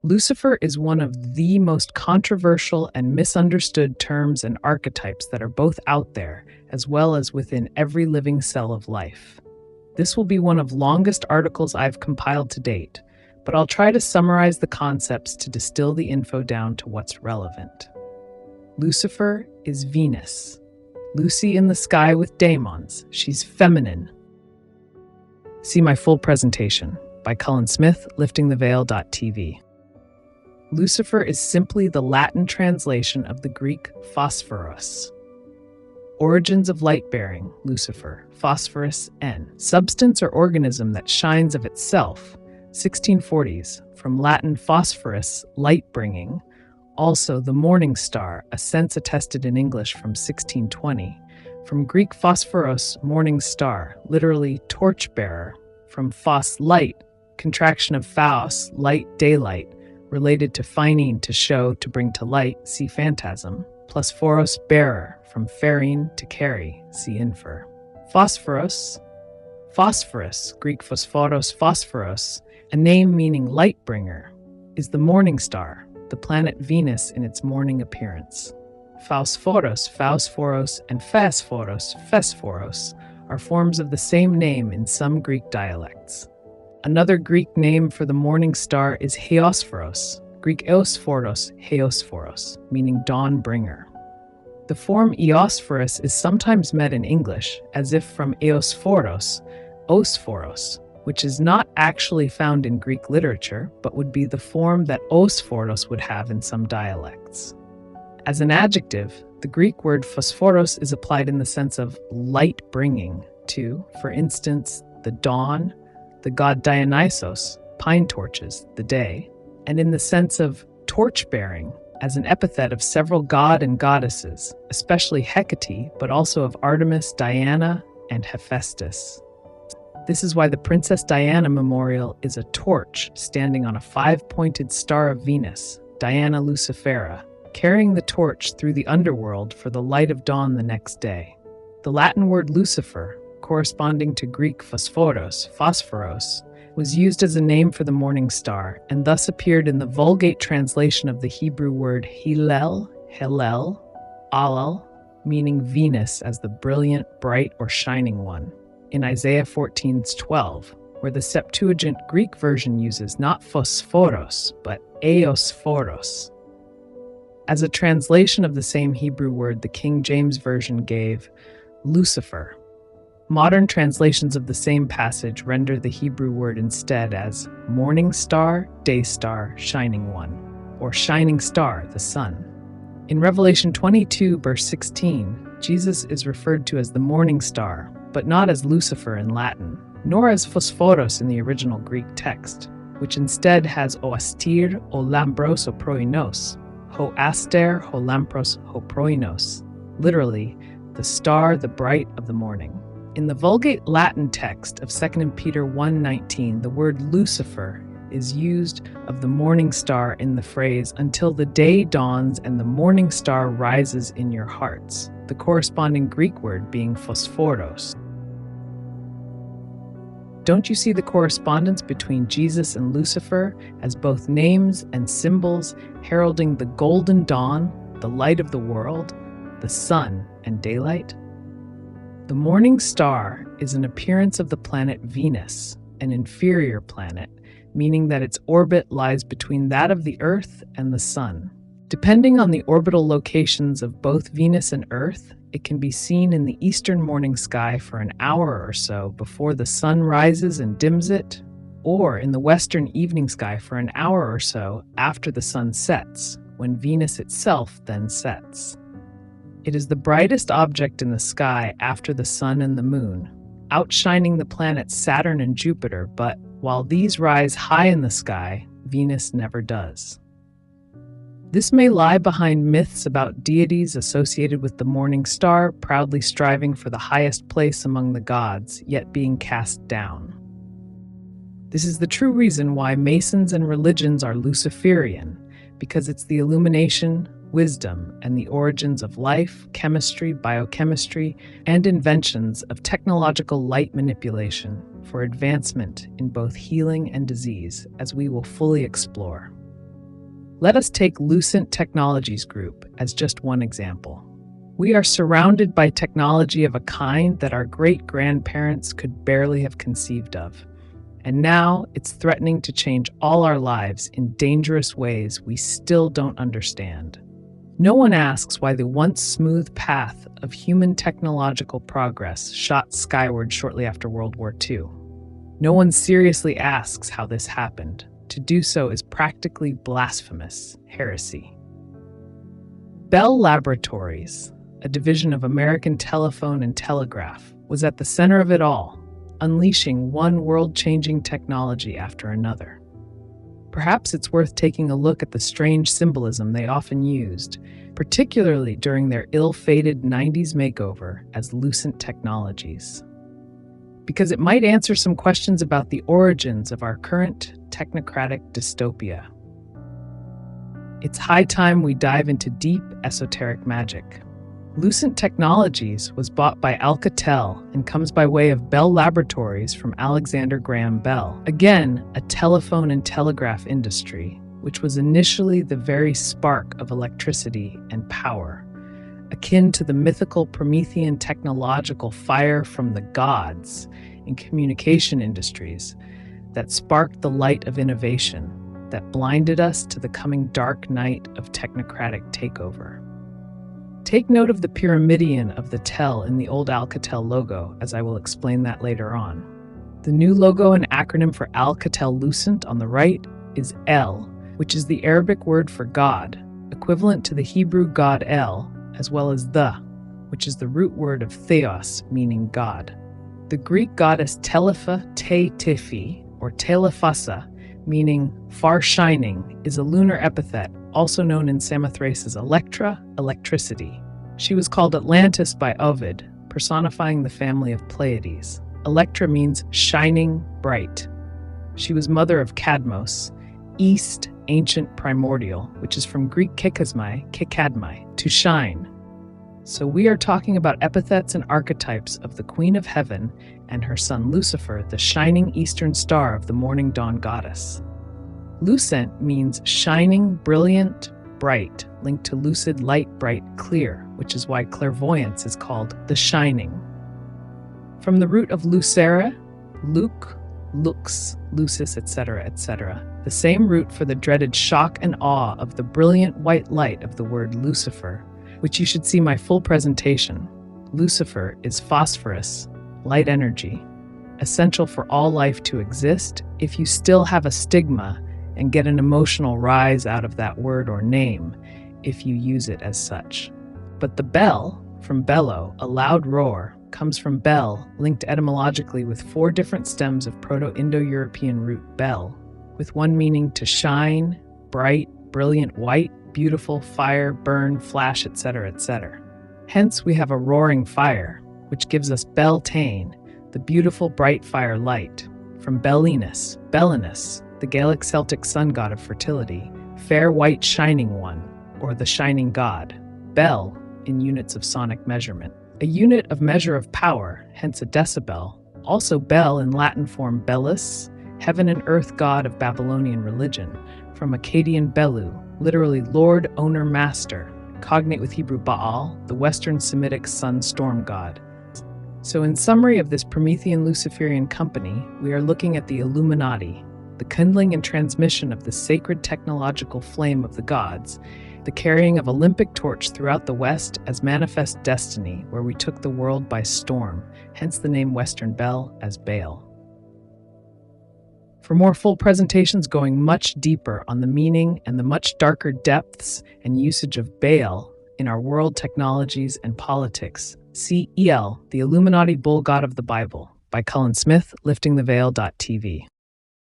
Lucifer is one of the most controversial and misunderstood terms and archetypes that are both out there, as well as within every living cell of life. This will be one of the longest articles I've compiled to date, but I'll try to summarize the concepts to distill the info down to what's relevant. Lucifer is Venus. Lucy in the sky with daemons. She's feminine. See my full presentation by Cullen Smith, LiftingTheVeil.tv. Lucifer is simply the Latin translation of the Greek Phosphorus. Origins of light-bearing, Lucifer, Phosphorus, N. Substance or organism that shines of itself, 1640s, from Latin phosphorus, light-bringing. Also, the morning star, a sense attested in English from 1620. From Greek phosphoros, morning star, literally torch-bearer. From phos, light, contraction of phos, light, daylight, related to phainin, to show, to bring to light, see phantasm, plus phoros, bearer, from pherein, to carry, see infer. Phosphorus, Greek phosphoros, phosphoros, a name meaning light bringer, is the morning star, the planet Venus in its morning appearance. Phosphorus, and Phosphorus are forms of the same name in some Greek dialects. Another Greek name for the morning star is Heosphoros, Greek Eosphoros, meaning dawn bringer. The form Eosphoros is sometimes met in English as if from Eosphoros, Osphoros, which is not actually found in Greek literature, but would be the form that Osphoros would have in some dialects. As an adjective, the Greek word phosphoros is applied in the sense of light-bringing to, for instance, the dawn, the god Dionysos, pine torches, the day, and in the sense of torch-bearing, as an epithet of several god and goddesses, especially Hecate, but also of Artemis, Diana, and Hephaestus. This is why the Princess Diana Memorial is a torch standing on a 5-pointed star of Venus, Diana Lucifera, carrying the torch through the underworld for the light of dawn the next day. The Latin word Lucifer, corresponding to Greek phosphoros, was used as a name for the morning star and thus appeared in the Vulgate translation of the Hebrew word Hillel, Alel, meaning Venus as the brilliant, bright, or shining one, in Isaiah 14:12, where the Septuagint Greek version uses not phosphoros, but eosphoros. As a translation of the same Hebrew word, the King James Version gave Lucifer. Modern translations of the same passage render the Hebrew word instead as morning star, day star, shining one, or shining star, the sun. In Revelation 22, verse 16, Jesus is referred to as the morning star, but not as Lucifer in Latin, nor as Phosphoros in the original Greek text, which instead has o astir, o lambros, o proinos, ho aster, ho lampros, ho proinos, literally, the star, the bright of the morning. In the Vulgate Latin text of 2 Peter 1:19, the word Lucifer is used of the morning star in the phrase, until the day dawns and the morning star rises in your hearts, the corresponding Greek word being phosphoros. Don't you see the correspondence between Jesus and Lucifer as both names and symbols heralding the golden dawn, the light of the world, the sun and daylight? The morning star is an appearance of the planet Venus, an inferior planet, meaning that its orbit lies between that of the Earth and the Sun. Depending on the orbital locations of both Venus and Earth, it can be seen in the eastern morning sky for an hour or so before the sun rises and dims it, or in the western evening sky for an hour or so after the sun sets, when Venus itself then sets. It is the brightest object in the sky after the sun and the moon, outshining the planets Saturn and Jupiter, but while these rise high in the sky, Venus never does. This may lie behind myths about deities associated with the morning star, proudly striving for the highest place among the gods, yet being cast down. This is the true reason why Masons and religions are Luciferian, because it's the illumination, wisdom, and the origins of life, chemistry, biochemistry, and inventions of technological light manipulation for advancement in both healing and disease, as we will fully explore. Let us take Lucent Technologies Group as just one example. We are surrounded by technology of a kind that our great-grandparents could barely have conceived of. And now it's threatening to change all our lives in dangerous ways we still don't understand. No one asks why the once smooth path of human technological progress shot skyward shortly after World War II. No one seriously asks how this happened. To do so is practically blasphemous heresy. Bell Laboratories, a division of American Telephone and Telegraph, was at the center of it all, unleashing one world-changing technology after another. Perhaps it's worth taking a look at the strange symbolism they often used, particularly during their ill-fated 90s makeover as Lucent Technologies, because it might answer some questions about the origins of our current technocratic dystopia. It's high time we dive into deep esoteric magic. Lucent Technologies was bought by Alcatel and comes by way of Bell Laboratories from Alexander Graham Bell, again a telephone and telegraph industry, which was initially the very spark of electricity and power, akin to the mythical Promethean technological fire from the gods in communication industries that sparked the light of innovation that blinded us to the coming dark night of technocratic takeover. Take note of the pyramidion of the tel in the old Alcatel logo, as I will explain that later on. The new logo and acronym for Alcatel-Lucent on the right is El, which is the Arabic word for God, equivalent to the Hebrew God El, as well as the, which is the root word of theos, meaning God. The Greek goddess Telepha te Tifi, or Telephassa, meaning far shining, is a lunar epithet, also known in Samothrace as Electra, electricity. She was called Atlantis by Ovid, personifying the family of Pleiades. Electra means shining, bright. She was mother of Cadmos, East, ancient primordial, which is from Greek kikasmai, kikadmai, to shine. So we are talking about epithets and archetypes of the Queen of Heaven and her son Lucifer, the shining eastern star of the morning dawn goddess. Lucent means shining, brilliant, bright, linked to lucid, light, bright, clear, which is why clairvoyance is called the shining. From the root of lucere, luc, lux, lucis, etc., etc., the same root for the dreaded shock and awe of the brilliant white light of the word Lucifer, which you should see my full presentation. Lucifer is phosphorus, light energy, essential for all life to exist if you still have a stigma and get an emotional rise out of that word or name if you use it as such. But the bell, from bellow, a loud roar, comes from bell, linked etymologically with 4 different stems of Proto-Indo-European root bell, with one meaning to shine, bright, brilliant white, beautiful, fire, burn, flash, etc., etc. Hence, we have a roaring fire, which gives us Beltane, the beautiful bright fire light, from Bellinus, Bellinus, the Gaelic Celtic sun god of fertility, fair white shining one, or the shining god, bell in units of sonic measurement. A unit of measure of power, hence a decibel, also bel in Latin form bellus, heaven and earth god of Babylonian religion, from Akkadian Belu, literally Lord, Owner, Master, cognate with Hebrew Baal, the Western Semitic sun storm god. So in summary of this Promethean Luciferian company, we are looking at the Illuminati, the kindling and transmission of the sacred technological flame of the gods, the carrying of Olympic torch throughout the West as manifest destiny, where we took the world by storm, hence the name Western Bell as Baal. For more full presentations going much deeper on the meaning and the much darker depths and usage of Baal in our world technologies and politics, see El, the Illuminati Bull God of the Bible, by Cullen Smith, LiftingTheVeil.tv.